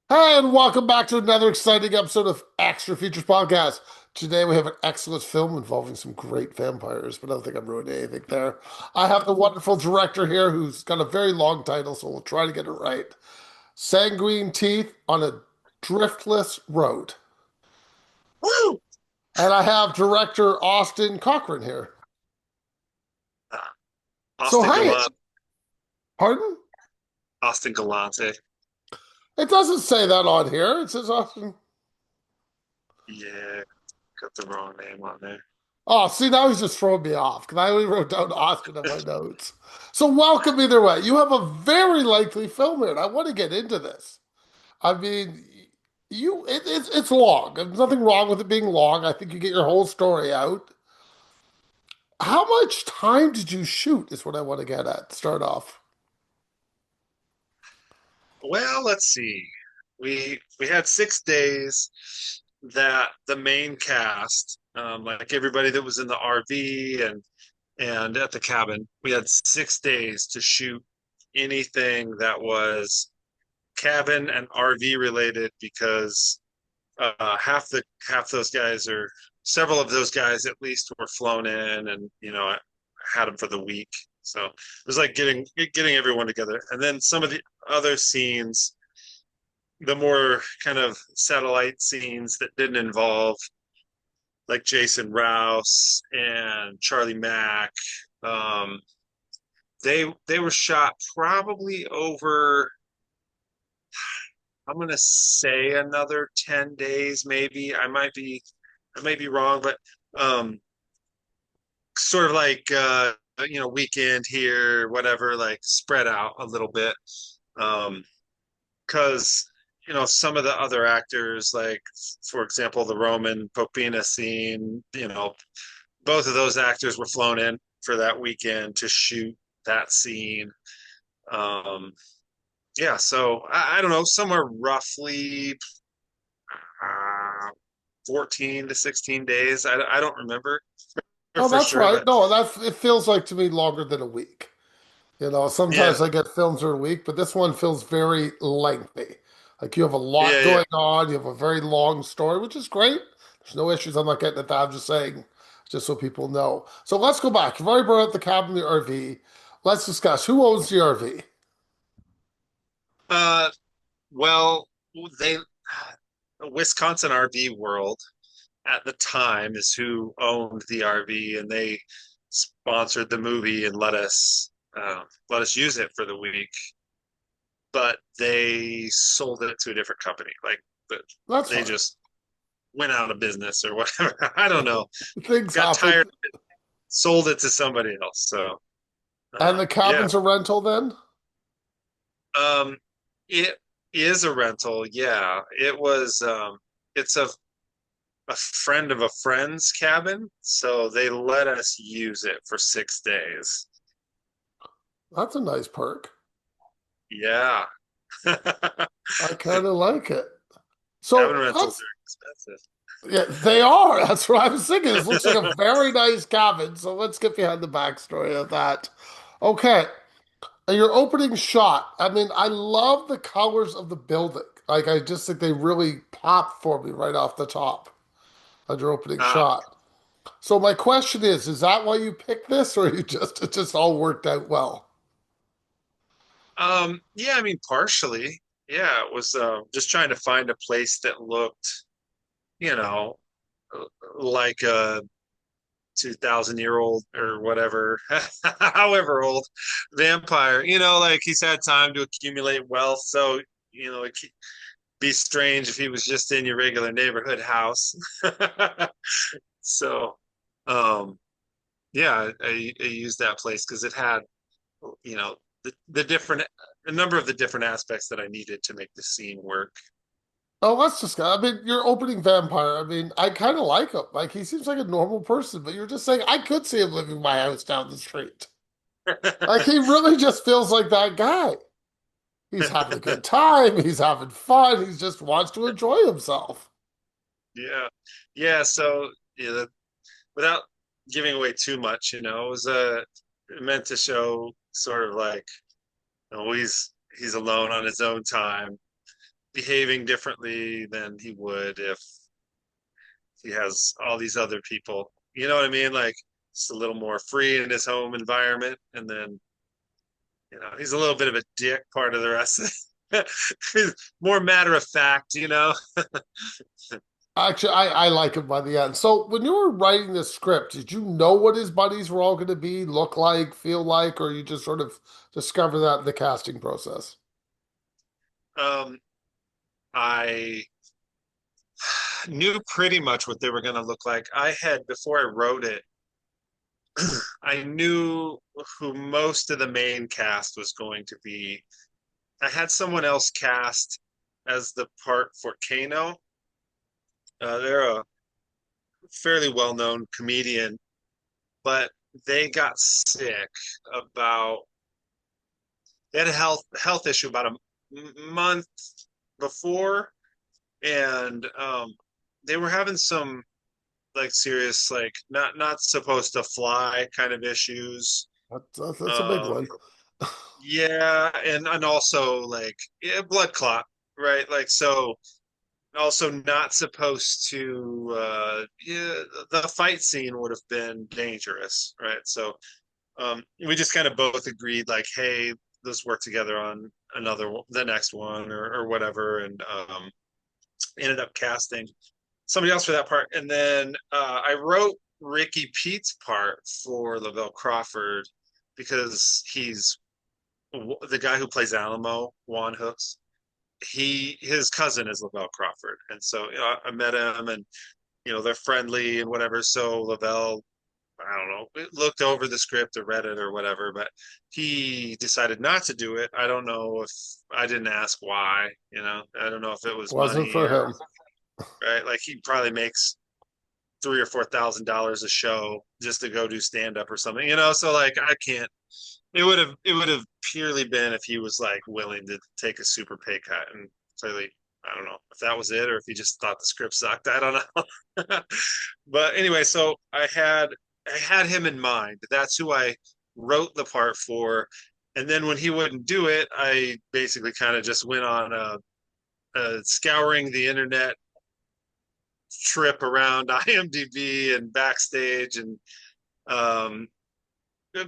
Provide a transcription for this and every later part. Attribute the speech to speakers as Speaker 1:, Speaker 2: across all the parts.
Speaker 1: Hey, and welcome back to another exciting episode of Extra Features Podcast. Today we have an excellent film involving some great vampires, but I don't think I'm ruining anything there. I have the wonderful director here who's got a very long title, so we'll try to get it right. Sanguine Teeth on a Driftless Road.
Speaker 2: Woo!
Speaker 1: And I have director Austin Cochran here.
Speaker 2: Uh,
Speaker 1: So,
Speaker 2: Austin
Speaker 1: hey,
Speaker 2: Galante.
Speaker 1: pardon?
Speaker 2: Austin Galante.
Speaker 1: It doesn't say that on here. It says Austin.
Speaker 2: Yeah, got the wrong name on there.
Speaker 1: Oh, see, now he's just throwing me off because I only wrote down Austin in my notes. So, welcome either way. You have a very lengthy film here, and I want to get into this. I mean, it's long. There's nothing wrong with it being long. I think you get your whole story out. How much time did you shoot? Is what I want to get at. Start off.
Speaker 2: Well, let's see. We had 6 days that the main cast, like everybody that was in the RV and at the cabin, we had 6 days to shoot anything that was cabin and RV related because half those guys or several of those guys at least were flown in, and I had them for the week. So it was like getting everyone together, and then some of the other scenes, the more kind of satellite scenes that didn't involve like Jason Rouse and Charlie Mack. Um, they were shot probably over, I'm gonna say, another 10 days, maybe. I might be wrong, but um sort of like weekend here, whatever, like spread out a little bit. Because some of the other actors, like for example, the Roman Popina scene, both of those actors were flown in for that weekend to shoot that scene. Um, yeah, so I don't know, somewhere roughly uh, 14 to 16 days. I don't remember
Speaker 1: Oh,
Speaker 2: for
Speaker 1: that's
Speaker 2: sure,
Speaker 1: right.
Speaker 2: but
Speaker 1: No, that it feels like to me longer than a week.
Speaker 2: yeah,
Speaker 1: Sometimes I get films are a week, but this one feels very lengthy. Like you have a lot
Speaker 2: yeah, yeah.
Speaker 1: going on, you have a very long story, which is great. There's no issues. I'm not getting at that. I'm just saying, just so people know. So let's go back. You've already brought up the cabin, the RV. Let's discuss who owns the RV.
Speaker 2: Uh, well, they Wisconsin RV World at the time is who owned the RV, and they sponsored the movie and let us use it for the week. But they sold it to a different company. Like, the,
Speaker 1: That's
Speaker 2: they
Speaker 1: fine.
Speaker 2: just went out of business or whatever. I don't know.
Speaker 1: Things
Speaker 2: Got
Speaker 1: happen.
Speaker 2: tired, sold it to somebody else. So
Speaker 1: And the
Speaker 2: yeah,
Speaker 1: cabin's a rental then?
Speaker 2: um, it is a rental. Yeah, it was. It's a friend of a friend's cabin, so they let us use it for 6 days.
Speaker 1: That's a nice perk.
Speaker 2: Yeah. Cabin
Speaker 1: I kind of like it. So
Speaker 2: rentals
Speaker 1: let's,
Speaker 2: are expensive.
Speaker 1: yeah, they are. That's what I was thinking. This looks like a very nice cabin. So let's get behind the backstory of that. Okay. Your opening shot. I mean, I love the colors of the building. Like, I just think they really pop for me right off the top on your opening
Speaker 2: Uh,
Speaker 1: shot. So my question is that why you picked this, or you just it just all worked out well?
Speaker 2: yeah, I mean, partially. Yeah, it was just trying to find a place that looked, you know, like a 2,000-year-old or whatever, however old vampire. Like he's had time to accumulate wealth, so it'd be strange if he was just in your regular neighborhood house. So, um, yeah, I used that place because it had, you know, the different, a number of the different aspects that I needed to make the scene work.
Speaker 1: Oh, let's just go. I mean, your opening vampire. I mean, I kind of like him. Like, he seems like a normal person, but you're just saying I could see him living in my house down the street. Like, he really just feels like that guy. He's having a good time. He's having fun. He just wants to enjoy himself.
Speaker 2: Yeah, yeah. So yeah, without giving away too much, it was meant to show sort of like, he's alone on his own time, behaving differently than he would if he has all these other people. You know what I mean? Like just a little more free in his home environment, and then he's a little bit of a dick part of the rest. He's more matter of fact, you know.
Speaker 1: Actually, I like him by the end. So when you were writing the script, did you know what his buddies were all going to be, look like, feel like, or you just sort of discover that in the casting process?
Speaker 2: Um, I knew pretty much what they were going to look like. I had before I wrote it, I knew who most of the main cast was going to be. I had someone else cast as the part for Kano. They're a fairly well-known comedian, but they got sick about they had a health issue about a month before, and they were having some like serious like not supposed to fly kind of issues.
Speaker 1: That's a big
Speaker 2: Um,
Speaker 1: one.
Speaker 2: yeah, and also like yeah, blood clot, right? Like so also not supposed to yeah, the fight scene would have been dangerous, right? So we just kind of both agreed like, hey, let's work together on the next one or whatever, and ended up casting somebody else for that part. And then I wrote Ricky Pete's part for Lavelle Crawford because he's the guy who plays Alamo, Juan Hooks. His cousin is Lavelle Crawford, and so I met him, and they're friendly and whatever. So Lavelle, I don't know, looked over the script or read it or whatever, but he decided not to do it. I don't know if I didn't ask why. I don't know if it was
Speaker 1: Wasn't
Speaker 2: money
Speaker 1: for
Speaker 2: or
Speaker 1: him.
Speaker 2: right. Like he probably makes $3,000 or $4,000 a show just to go do stand up or something. So like I can't. It would have purely been if he was like willing to take a super pay cut, and clearly I don't know if that was it or if he just thought the script sucked. I don't know. But anyway, so I had him in mind. That's who I wrote the part for. And then when he wouldn't do it, I basically kind of just went on a scouring the internet trip around IMDb and backstage and um,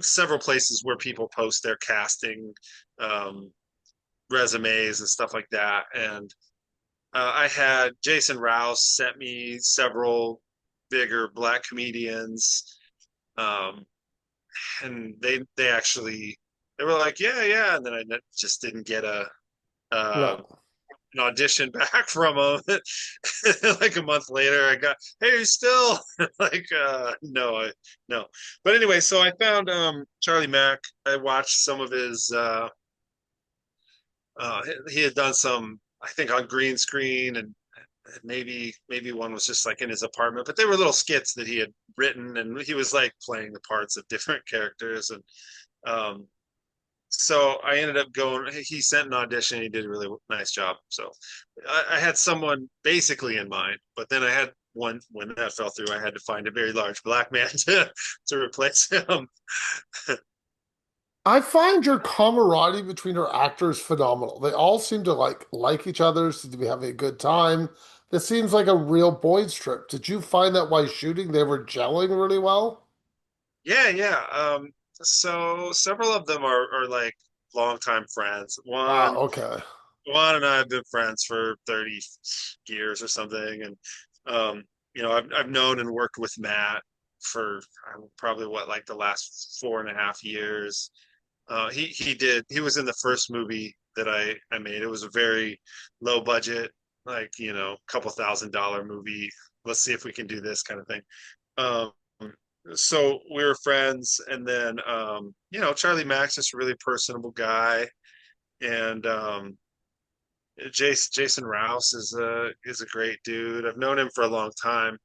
Speaker 2: several places where people post their casting um, resumes and stuff like that. And I had Jason Rouse sent me several bigger black comedians, um, and they actually they were like, yeah, yeah, and then I just didn't get uh,
Speaker 1: No.
Speaker 2: an audition back from them. Like a month later, I got, hey, still like, no. But anyway, so I found Charlie Mack. I watched some of his. He had done some, I think, on green screen, and maybe one was just like in his apartment, but they were little skits that he had written, and he was like playing the parts of different characters, and um, so I ended up going. He sent an audition. He did a really nice job. So I had someone basically in mind, but then I had one when that fell through. I had to find a very large black man to replace him.
Speaker 1: I find your camaraderie between your actors phenomenal. They all seem to like each other, seem to be having a good time. This seems like a real boys' trip. Did you find that while shooting they were gelling really well?
Speaker 2: Yeah, yeah. So several of them are like longtime friends.
Speaker 1: Ah,
Speaker 2: One
Speaker 1: okay.
Speaker 2: Juan and I have been friends for 30 years or something. And, I've known and worked with Matt for probably like the last 4.5 years. He was in the first movie that I made. It was a very low budget, like, couple $1,000 movie. Let's see if we can do this kind of thing. Um, so we were friends. And then, Charlie Mack's just a really personable guy. And, Jason Rouse is a great dude. I've known him for a long time.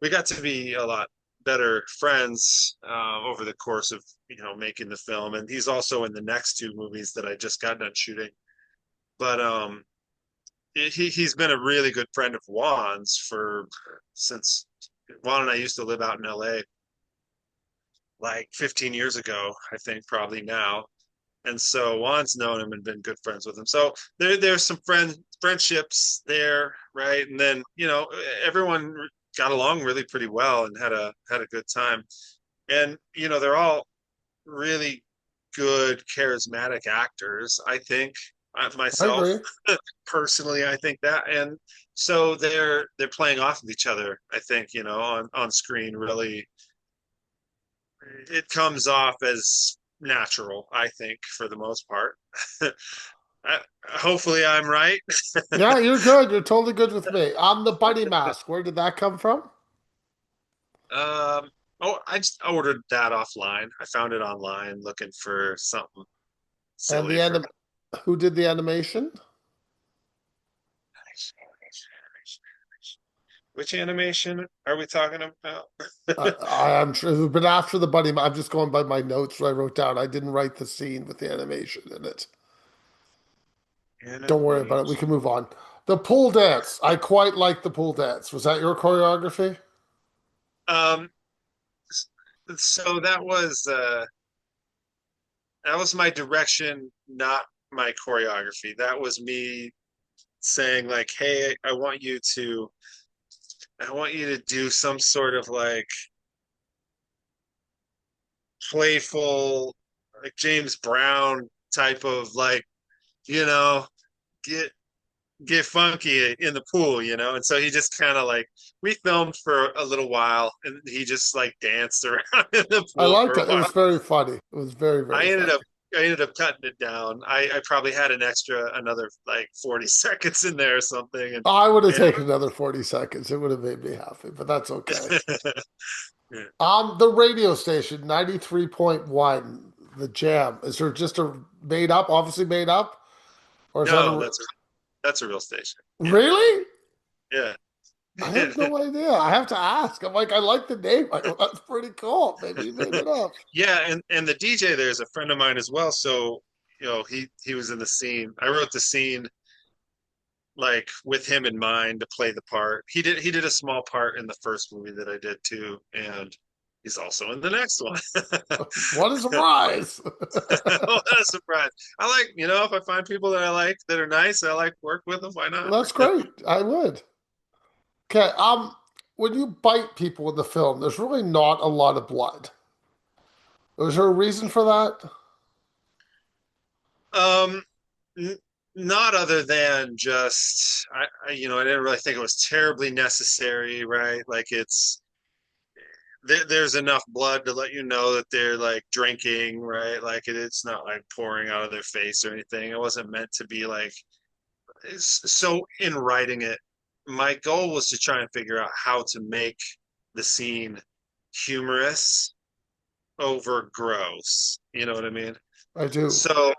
Speaker 2: We got to be a lot better friends over the course of making the film, and he's also in the next two movies that I just got done shooting. But he's been a really good friend of Juan's for since Juan and I used to live out in L.A. like 15 years ago, I think probably now. and so Juan's known him and been good friends with him. So there's some friendships there, right? And then everyone got along really pretty well and had a good time. And they're all really good, charismatic actors. I think
Speaker 1: I
Speaker 2: myself
Speaker 1: agree.
Speaker 2: personally, I think that, and so they're playing off of each other. I think on screen really it comes off as natural. I think for the most part. Hopefully, I'm right.
Speaker 1: Yeah, you're good. You're totally good with me. On the bunny mask, where did that come from?
Speaker 2: Um, oh, I just ordered that offline. I found it online looking for something
Speaker 1: And
Speaker 2: silly for.
Speaker 1: who did the animation?
Speaker 2: Which animation are we talking about?
Speaker 1: I am sure, but after the bunny, I'm just going by my notes that I wrote down. I didn't write the scene with the animation in it. Don't worry about it. We
Speaker 2: Animation.
Speaker 1: can move on. The pool dance. I quite like the pool dance. Was that your choreography?
Speaker 2: Um, so that was my direction, not my choreography. That was me saying like, "Hey, I want you to do some sort of like playful, like James Brown type of like, you know, get get funky in the pool, And so he just kind of like we filmed for a little while, and he just like danced around in the
Speaker 1: I
Speaker 2: pool
Speaker 1: liked
Speaker 2: for a
Speaker 1: it. It
Speaker 2: while.
Speaker 1: was very funny. It was very,
Speaker 2: I
Speaker 1: very
Speaker 2: ended
Speaker 1: funny.
Speaker 2: up I ended up cutting it down. I probably had another like 40 seconds in there or something,
Speaker 1: I would have
Speaker 2: and
Speaker 1: taken another 40 seconds. It would have made me happy, but that's okay.
Speaker 2: yeah.
Speaker 1: On the radio station, 93.1, the jam. Is there just a made up, obviously made up? Or is that
Speaker 2: No,
Speaker 1: a
Speaker 2: that's a real station. Yeah,
Speaker 1: really?
Speaker 2: yeah.
Speaker 1: I have no idea. I have to ask. I'm like, I like the name. I go, that's pretty cool. Maybe you made it up.
Speaker 2: Yeah, and the DJ there is a friend of mine as well. So he was in the scene. I wrote the scene like with him in mind to play the part. He did a small part in the first movie that I did too, and he's also in the next one.
Speaker 1: What a surprise.
Speaker 2: What a surprise! I like if I find people that I like that are nice, I like work with them. Why not?
Speaker 1: That's great. I would. Okay, when you bite people in the film, there's really not a lot of blood. Was there a reason for that?
Speaker 2: Um, n- Not other than just I didn't really think it was terribly necessary, right? Like there's enough blood to let you know that they're like drinking, right? Like it's not like pouring out of their face or anything. It wasn't meant to be like so in writing it, my goal was to try and figure out how to make the scene humorous over gross. You know what I mean?
Speaker 1: I do.
Speaker 2: So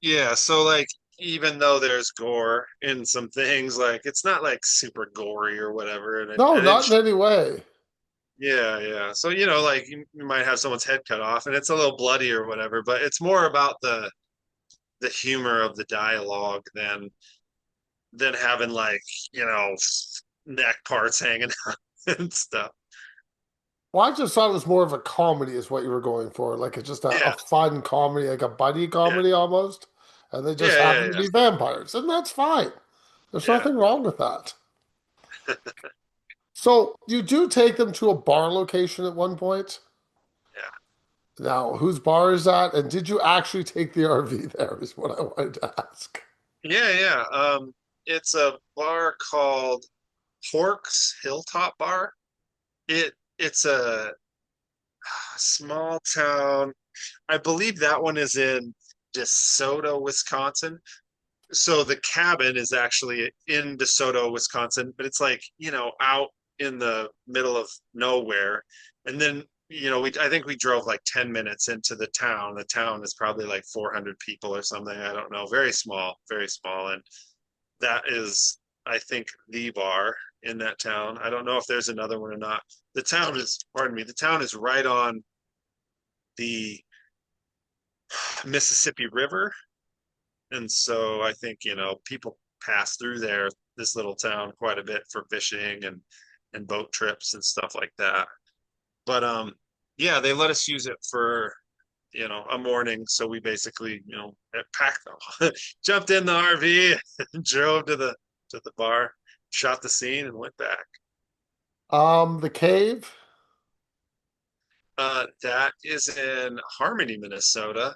Speaker 2: yeah, so like even though there's gore in some things, like it's not like super gory or whatever, and
Speaker 1: No,
Speaker 2: I didn't.
Speaker 1: not in any way.
Speaker 2: Yeah, yeah. So like you might have someone's head cut off, and it's a little bloody or whatever, but it's more about the humor of the dialogue than having like you know neck parts hanging out and stuff.
Speaker 1: Well, I just thought it was more of a comedy, is what you were going for. Like it's just a
Speaker 2: Yeah,
Speaker 1: fun comedy, like a buddy
Speaker 2: yeah,
Speaker 1: comedy almost. And they just
Speaker 2: yeah, yeah,
Speaker 1: happen to
Speaker 2: yeah,
Speaker 1: be vampires. And that's fine. There's
Speaker 2: yeah,
Speaker 1: nothing wrong with that. So you do take them to a bar location at one point.
Speaker 2: yeah,
Speaker 1: Now, whose bar is that? And did you actually take the RV there, is what I wanted to ask.
Speaker 2: yeah, yeah. It's a bar called Pork's Hilltop Bar. It's a small town. I believe that one is in DeSoto, Wisconsin. So the cabin is actually in DeSoto, Wisconsin, but it's like, out in the middle of nowhere. And then, I think we drove like 10 minutes into the town. The town is probably like 400 people or something. I don't know. Very small, very small. And that is, I think, the bar in that town. I don't know if there's another one or not. Pardon me, the town is right on the Mississippi River. And so I think, people pass through this little town quite a bit for fishing and boat trips and stuff like that. But yeah, they let us use it for a morning. So we basically, packed them, jumped in the RV, and drove to the bar, shot the scene, and went back.
Speaker 1: The cave.
Speaker 2: That is in Harmony, Minnesota.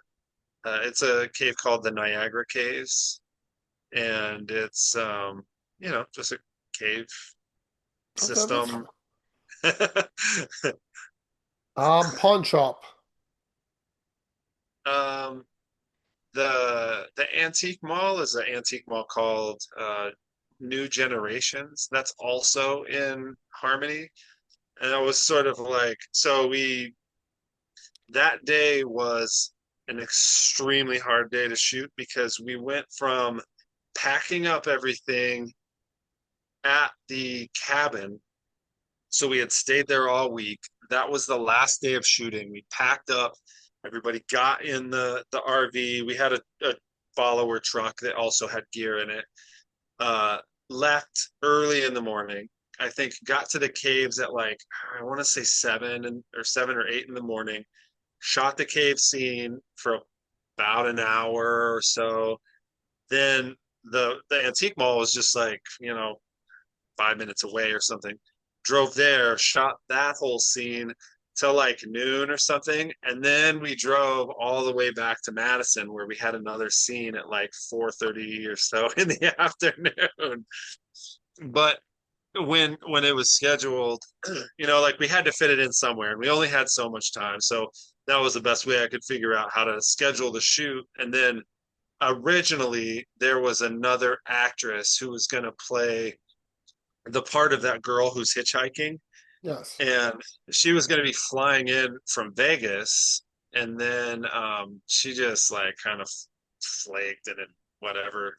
Speaker 2: It's a cave called the Niagara Caves, and it's just a cave
Speaker 1: Okay, that's
Speaker 2: system.
Speaker 1: pawn shop.
Speaker 2: um, the antique mall is an antique mall called New Generations. That's also in Harmony, and it was sort of like so we that day was an extremely hard day to shoot because we went from packing up everything at the cabin. So we had stayed there all week. That was the last day of shooting. We packed up, everybody got in the RV. We had a follower truck that also had gear in it. Uh, Left early in the morning. I think got to the caves at like I want to say 7 or 8 in the morning. Shot the cave scene for about an hour or so. Then the antique mall was just like 5 minutes away or something. Drove there, shot that whole scene till like noon or something, and then we drove all the way back to Madison where we had another scene at like 4:30 or so in the afternoon. But when it was scheduled, like we had to fit it in somewhere, and we only had so much time, so that was the best way I could figure out how to schedule the shoot. And then originally there was another actress who was going to play the part of that girl who's hitchhiking,
Speaker 1: Yes.
Speaker 2: and she was going to be flying in from Vegas, and then she just like kind of flaked and whatever.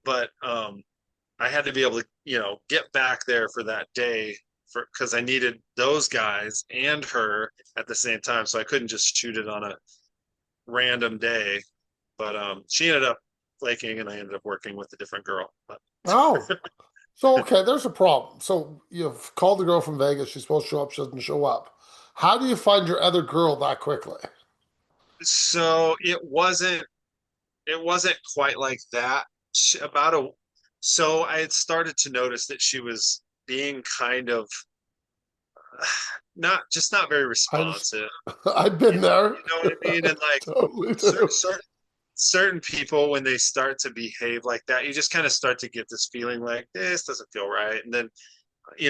Speaker 2: But I had to be able to get back there for that day for because I needed those guys and her at the same time, so I couldn't just shoot it on a random day. But she ended up flaking, and I ended up working with a different girl. But
Speaker 1: Oh, so okay, there's a problem. So you've called the girl from Vegas. She's supposed to show up. She doesn't show up. How do you find your other girl that quickly?
Speaker 2: so it wasn't quite like that. About a so I had started to notice that she was being kind of not very
Speaker 1: I just,
Speaker 2: responsive.
Speaker 1: I've
Speaker 2: You,
Speaker 1: been there.
Speaker 2: you know what I mean? And like
Speaker 1: Totally
Speaker 2: certain
Speaker 1: do.
Speaker 2: certain certain people when they start to behave like that, you just kind of start to get this feeling like this doesn't feel right. And then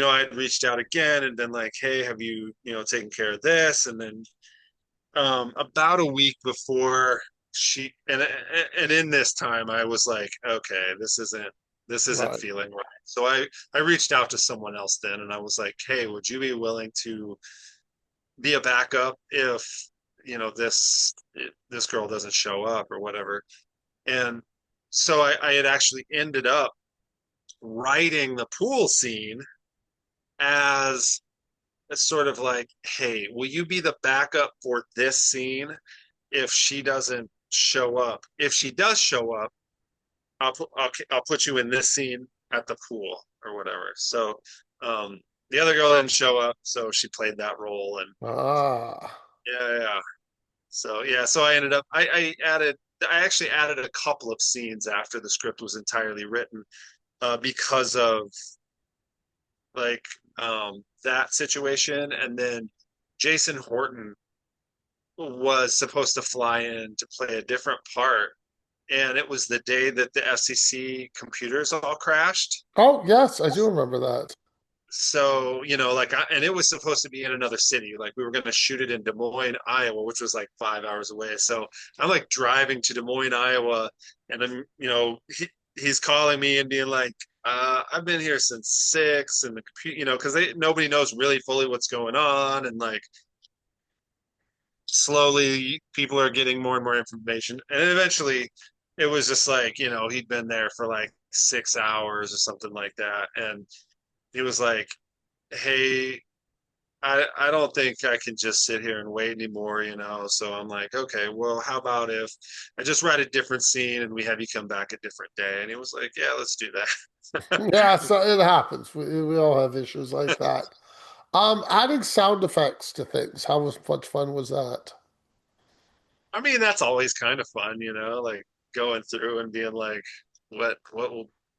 Speaker 2: I'd reached out again and been like, hey, have you taken care of this? And then about a week before she and in this time I was like, okay, this isn't
Speaker 1: Right.
Speaker 2: feeling right. So I reached out to someone else then, and I was like, hey, would you be willing to be a backup if this girl doesn't show up or whatever? And so I had actually ended up writing the pool scene as it's sort of like, hey, will you be the backup for this scene if she doesn't show up? If she does show up, I'll put you in this scene at the pool or whatever. So the other girl didn't show up, so she played that role, and
Speaker 1: Ah,
Speaker 2: yeah, yeah. So yeah, so I ended up I actually added a couple of scenes after the script was entirely written because of like that situation, and then Jason Horton was supposed to fly in to play a different part, and it was the day that the FCC computers all crashed.
Speaker 1: oh yes, I do remember that.
Speaker 2: So and it was supposed to be in another city. Like we were going to shoot it in Des Moines, Iowa, which was like 5 hours away. So I'm like driving to Des Moines, Iowa, and I'm he's calling me and being like, I've been here since 6, and the computer, because nobody knows really fully what's going on, and like slowly people are getting more and more information, and eventually it was just like he'd been there for like 6 hours or something like that, and he was like, hey, I don't think I can just sit here and wait anymore, so I'm like, okay, well, how about if I just write a different scene and we have you come back a different day? And he was like, yeah, let's do that.
Speaker 1: Yeah, so it happens. We all have issues like that. Adding sound effects to things. How much fun was that?
Speaker 2: I mean, that's always kind of fun, like going through and being like, what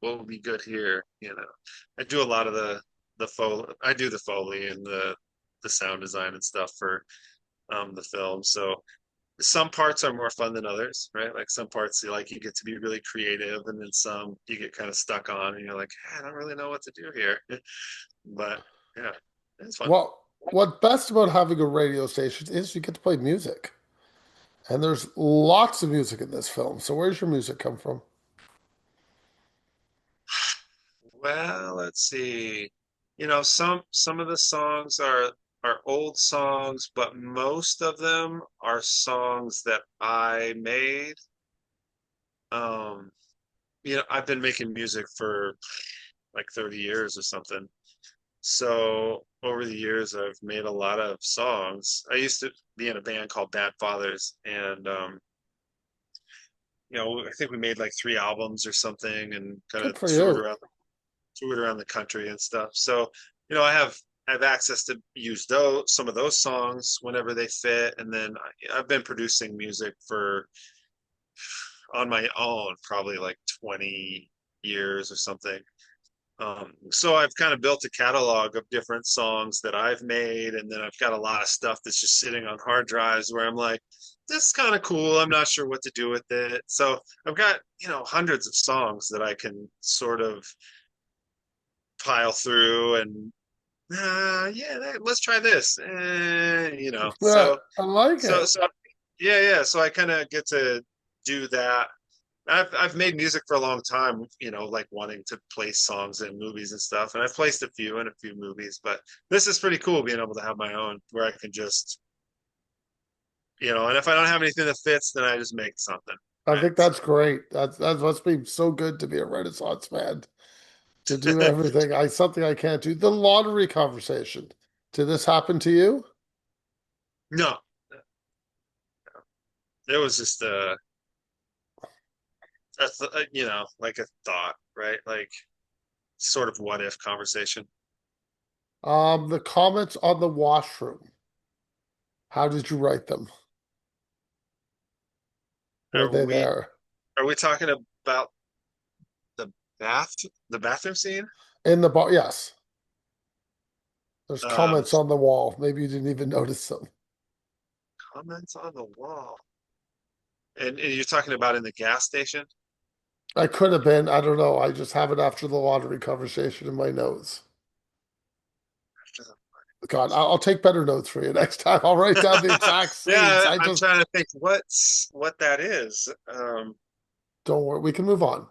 Speaker 2: will be good here, I do a lot of I do the Foley and the sound design and stuff for the film. So some parts are more fun than others, right? Like some parts you get to be really creative, and then some you get kind of stuck on and you're like, I don't really know what to do here. But yeah, it's fun.
Speaker 1: Well, what best about having a radio station is you get to play music. And there's lots of music in this film. So where's your music come from?
Speaker 2: Well, let's see. Some of the songs are old songs, but most of them are songs that I made. Um, I've been making music for like 30 years or something. So over the years, I've made a lot of songs. I used to be in a band called Bad Fathers, and I think we made like 3 albums or something, and kind
Speaker 1: Good
Speaker 2: of
Speaker 1: for you.
Speaker 2: toured around the country and stuff. So, I have access to use some of those songs whenever they fit, and then I've been producing music for on my own probably like 20 years or something. So I've kind of built a catalog of different songs that I've made, and then I've got a lot of stuff that's just sitting on hard drives where I'm like, this is kind of cool. I'm not sure what to do with it. So I've got, hundreds of songs that I can sort of pile through and yeah, let's try this.
Speaker 1: Yeah,
Speaker 2: So
Speaker 1: I like
Speaker 2: so
Speaker 1: it.
Speaker 2: so yeah, yeah. So I kind of get to do that. I've made music for a long time, like wanting to place songs in movies and stuff, and I've placed a few in a few movies. But this is pretty cool being able to have my own, where I can just, and if I don't have anything that fits, then I just make something,
Speaker 1: I
Speaker 2: right?
Speaker 1: think
Speaker 2: So
Speaker 1: that's great. That must be so good to be a Renaissance man, to do everything. Something I can't do. The lottery conversation. Did this happen to you?
Speaker 2: no, it was just like a thought, right? Like sort of what if conversation.
Speaker 1: The comments on the washroom. How did you write them? Were
Speaker 2: Are
Speaker 1: they
Speaker 2: we
Speaker 1: there?
Speaker 2: are we talking about the bath the bathroom scene?
Speaker 1: In the bar, yes. There's
Speaker 2: Um,
Speaker 1: comments on the wall. Maybe you didn't even notice them.
Speaker 2: Comments on the wall. And you're talking about in the gas station?
Speaker 1: I could have been. I don't know. I just have it after the lottery conversation in my notes. God, I'll take better notes for you next time. I'll write down the exact scenes.
Speaker 2: Yeah,
Speaker 1: I
Speaker 2: I'm
Speaker 1: just
Speaker 2: trying to think what that is.
Speaker 1: don't worry. We can move on.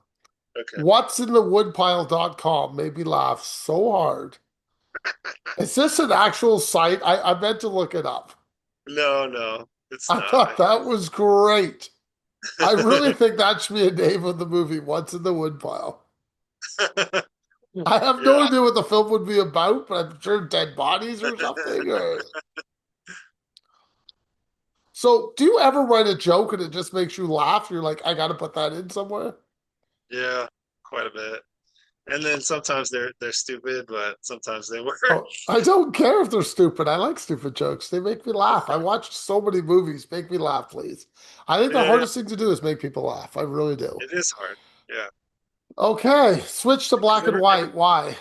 Speaker 2: Okay.
Speaker 1: What's in the woodpile.com made me laugh so hard. Is this an actual site? I meant to look it up.
Speaker 2: No, no, it's
Speaker 1: I
Speaker 2: not.
Speaker 1: thought that was great. I really think that should be a name of the movie, What's in the Woodpile. I have no
Speaker 2: Yeah.
Speaker 1: idea what the film would be about, but I'm sure dead bodies or something. So, do you ever write a joke and it just makes you laugh? You're like, I got to put that in somewhere.
Speaker 2: Yeah, quite a bit. And then sometimes they're stupid, but sometimes they work.
Speaker 1: Oh, I don't care if they're stupid. I like stupid jokes. They make me laugh. I watched so many movies. Make me laugh, please. I think the
Speaker 2: Yeah,
Speaker 1: hardest thing to do is make people laugh. I really do.
Speaker 2: it is hard. Yeah.
Speaker 1: Okay, switch to
Speaker 2: Because
Speaker 1: black and white. Why?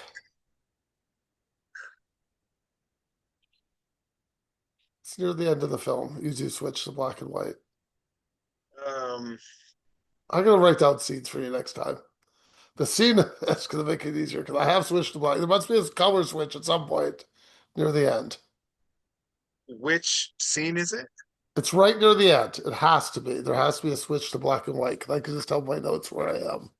Speaker 1: It's near the end of the film. You do switch to black and white.
Speaker 2: um,
Speaker 1: I'm gonna write down scenes for you next time. The scene is gonna make it easier because I have switched to black. There must be a color switch at some point near the end.
Speaker 2: which scene is it?
Speaker 1: It's right near the end. It has to be. There has to be a switch to black and white. 'Cause I can just tell my notes where I am.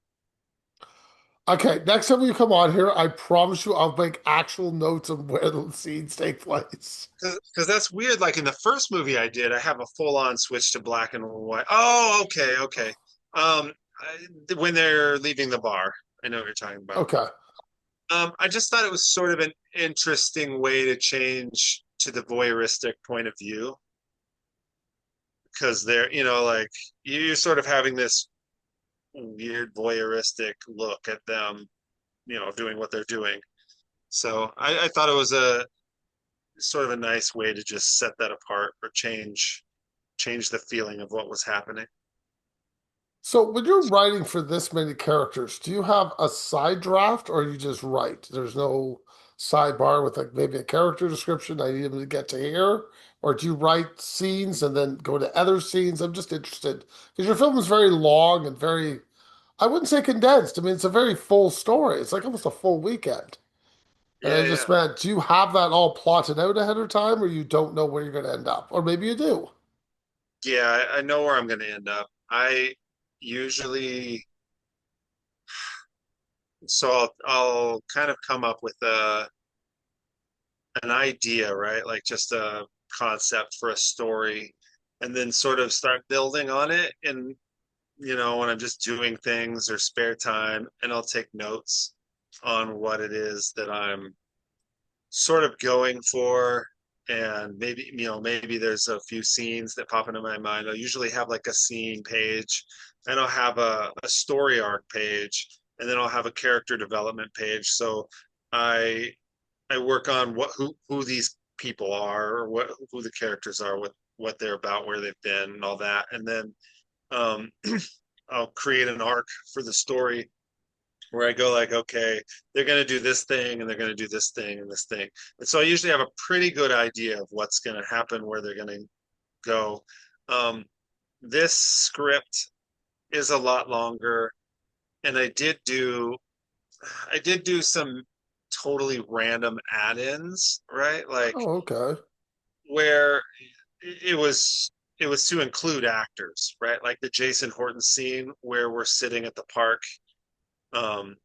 Speaker 1: Okay, next time you come on here, I promise you I'll make actual notes of where the scenes take place.
Speaker 2: Because that's weird. Like in the first movie I did, I have a full-on switch to black and white. Oh, okay, okay. When they're leaving the bar, I know what you're talking about.
Speaker 1: Okay.
Speaker 2: I just thought it was sort of an interesting way to change to the voyeuristic point of view because they're, like you're sort of having this weird voyeuristic look at them, doing what they're doing. So I thought it was a sort of a nice way to just set that apart or change. change the feeling of what was happening.
Speaker 1: So when you're writing for this many characters, do you have a side draft or you just write? There's no sidebar with like maybe a character description I need them to get to here, or do you write scenes and then go to other scenes? I'm just interested because your film is very long and very, I wouldn't say condensed. I mean, it's a very full story. It's like almost a full weekend. And I
Speaker 2: Yeah,
Speaker 1: just
Speaker 2: yeah.
Speaker 1: meant, do you have that all plotted out ahead of time, or you don't know where you're going to end up? Or maybe you do.
Speaker 2: Yeah, I know where I'm going to end up. I usually, so I'll kind of come up with an idea, right? Like just a concept for a story, and then sort of start building on it. And, when I'm just doing things or spare time, and I'll take notes on what it is that I'm sort of going for. And maybe, maybe there's a few scenes that pop into my mind. I'll usually have like a scene page, and I'll have a story arc page, and then I'll have a character development page. So I I work on who these people are, or who the characters are, what they're about, where they've been, and all that. And then um, I'll create an arc for the story where I go like, okay, they're going to do this thing, and they're going to do this thing and this thing. And so I usually have a pretty good idea of what's going to happen, where they're going to go. Um, this script is a lot longer, and I did do some totally random add-ins, right? Like
Speaker 1: Oh, okay.
Speaker 2: where it was to include actors, right? Like the Jason Horton scene where we're sitting at the park um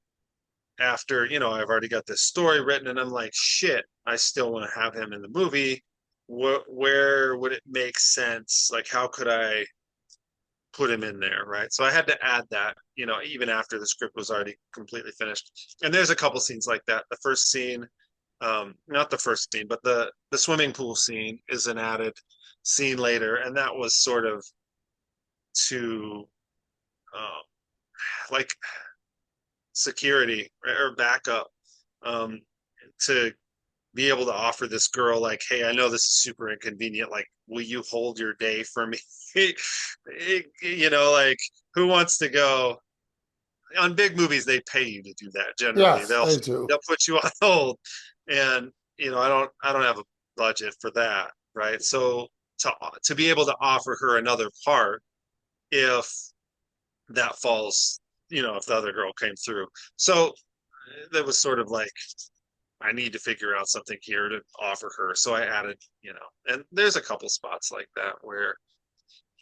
Speaker 2: after, I've already got this story written, and I'm like, shit, I still want to have him in the movie. Where would it make sense? Like, how could I put him in there, right? So I had to add that, even after the script was already completely finished. And there's a couple scenes like that. The first scene, not the first scene, but the swimming pool scene is an added scene later, and that was sort of to like security or backup, um, to be able to offer this girl like, hey, I know this is super inconvenient, like, will you hold your day for me? Like, who wants to go on big movies? They pay you to do that generally.
Speaker 1: Yes,
Speaker 2: they'll
Speaker 1: I do.
Speaker 2: they'll put you on hold, and I don't have a budget for that, right? So to be able to offer her another part if that falls, if the other girl came through. So that was sort of like, I need to figure out something here to offer her. So I added, and there's a couple spots like that where,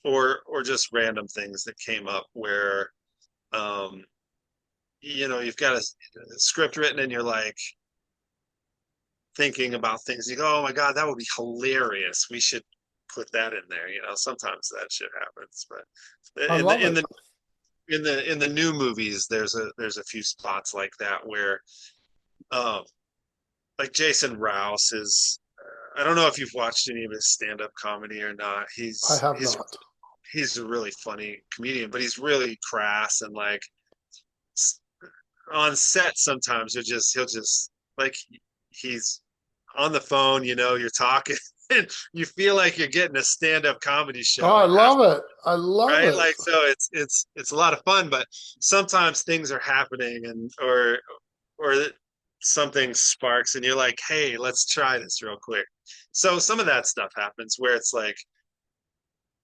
Speaker 2: or just random things that came up where, um, you've got a script written, and you're like thinking about things. You go, oh my God, that would be hilarious. We should put that in there. Sometimes that shit happens, but
Speaker 1: I
Speaker 2: in the
Speaker 1: love
Speaker 2: in
Speaker 1: it.
Speaker 2: the in the new movies, there's a few spots like that where, um, like Jason Rouse is. I don't know if you've watched any of his stand-up comedy or not.
Speaker 1: I
Speaker 2: He's
Speaker 1: have
Speaker 2: he's
Speaker 1: not.
Speaker 2: he's a really funny comedian, but he's really crass, and like on set sometimes he'll just like, he's on the phone, you're talking, and you feel like you're getting a stand-up comedy
Speaker 1: Oh, I
Speaker 2: show
Speaker 1: love it. I love
Speaker 2: right?
Speaker 1: it.
Speaker 2: Like, so it's a lot of fun, but sometimes things are happening, and or something sparks, and you're like, hey, let's try this real quick. So some of that stuff happens where it's like,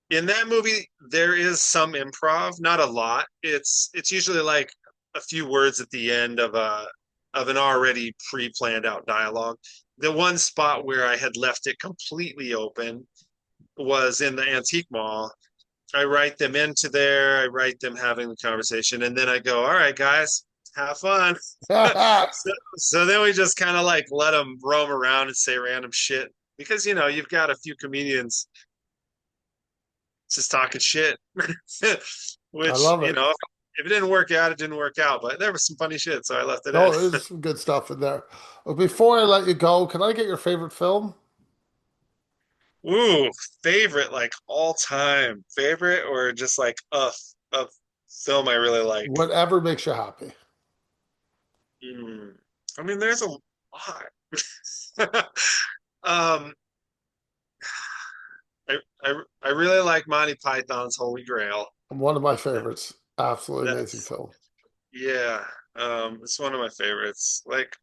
Speaker 2: in that movie there is some improv, not a lot. It's usually like a few words at the end of an already pre-planned out dialogue. The one spot where I had left it completely open was in the antique mall. I write them into there. I write them having the conversation, and then I go, "All right, guys, have fun." So then we just kind of like let them roam around and say random shit, because you've got a few comedians just talking shit,
Speaker 1: I
Speaker 2: which,
Speaker 1: love it.
Speaker 2: if it didn't work out, it didn't work out. But there was some funny shit, so I left it in.
Speaker 1: No, there's some good stuff in there. Well, before I let you go, can I get your favorite film?
Speaker 2: Ooh, favorite, like all time favorite, or just like a film I really like.
Speaker 1: Whatever makes you happy.
Speaker 2: Hmm. I mean, there's a lot. um, I really like Monty Python's Holy Grail.
Speaker 1: One of my favorites. Absolutely amazing
Speaker 2: That's
Speaker 1: film.
Speaker 2: yeah. It's one of my favorites. Like,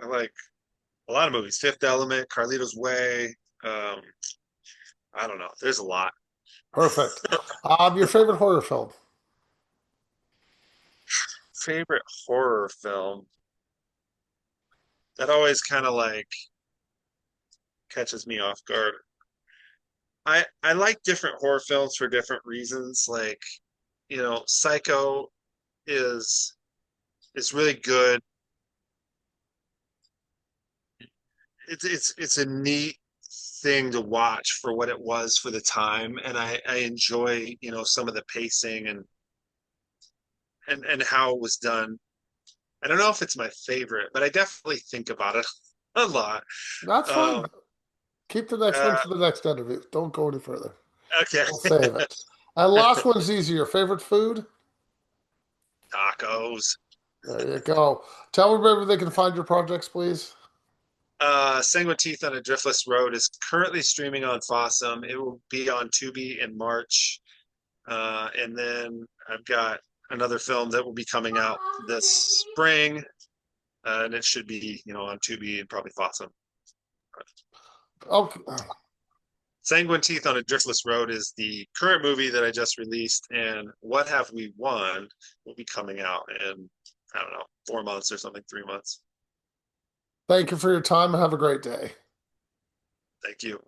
Speaker 2: I like a lot of movies. Fifth Element, Carlito's Way. Um, I don't know. There's a lot.
Speaker 1: Perfect. Your favorite horror film?
Speaker 2: Favorite horror film that always kind of like catches me off guard. I like different horror films for different reasons. Like, Psycho is is really good. It's a neat thing to watch for what it was for the time, and I enjoy some of the pacing and how it was done. I don't know if it's my favorite, but I definitely think about it a lot.
Speaker 1: That's
Speaker 2: Um,
Speaker 1: fine. Keep the next one
Speaker 2: uh,
Speaker 1: for the next interview. Don't go any further.
Speaker 2: okay,
Speaker 1: We'll save it. And last one's easier. Favorite food?
Speaker 2: tacos.
Speaker 1: There you go. Tell me where they can find your projects, please.
Speaker 2: Sanguine Teeth on a Driftless Road is currently streaming on Fossum. It will be on Tubi in March. And then I've got another film that will be coming out this spring, and it should be, on Tubi and probably Fossum.
Speaker 1: Okay.
Speaker 2: Sanguine Teeth on a Driftless Road is the current movie that I just released, and What Have We Won will be coming out in, I don't know, 4 months or something, 3 months.
Speaker 1: Thank you for your time and have a great day.
Speaker 2: Thank you.